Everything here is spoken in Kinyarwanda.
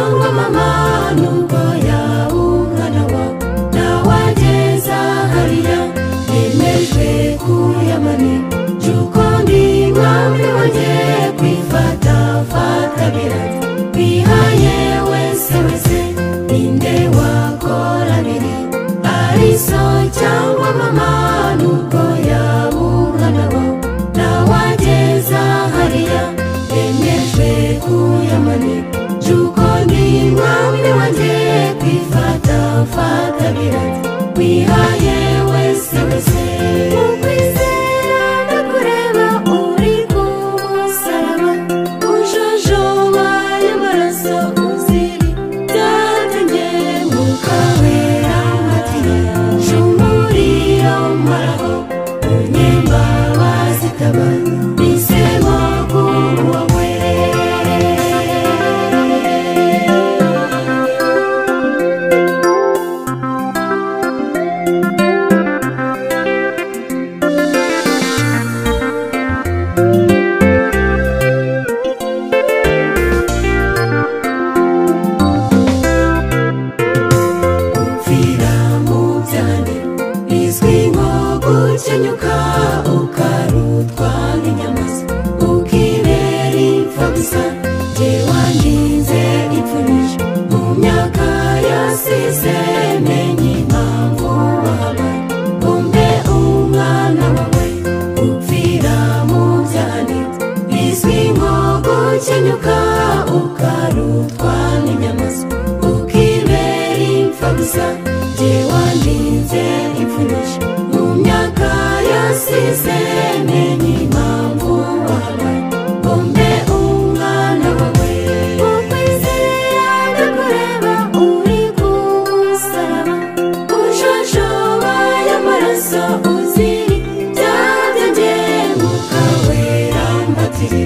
cyangwa mama nubwo yaba umwana wawe nawageza hariya nemejwe kuyamani cyuko ndi mwami wanjye kwifata fata biranze bihaye wese wese ninde wakora biri ari so cyangwa mama nubwo yaba umwana wawe nawageza hariya nemejwe kuyamani cyuko ndi mwami wanjye kwifata fata biranze bihaye wese wese ukwizera ndakureba uri ku musaraba ujojoba y'amaraso uziri byatangiye mwuka wera matire jumuriro maraho unyembabazi taba nisemo kuwawe ukenyuka ukarutwa n'inyamaswa ukibera impfa gusa jye wandinze ipfunisha mu myaka yasize menye impamvu wahabaye umbe umwana wawe upfira mu byahanitse bizwi nko gukenyuka ukarutwa n'inyamaswa ukibera impfa gusa jye wandinze ipfunisha myaka yasize menye impamvu wahabaye umbe umwana wawe ukwizera ndakureba uri ku musaraba ujojoba y'amaraso uziri byatangiye mwuka wera mbatire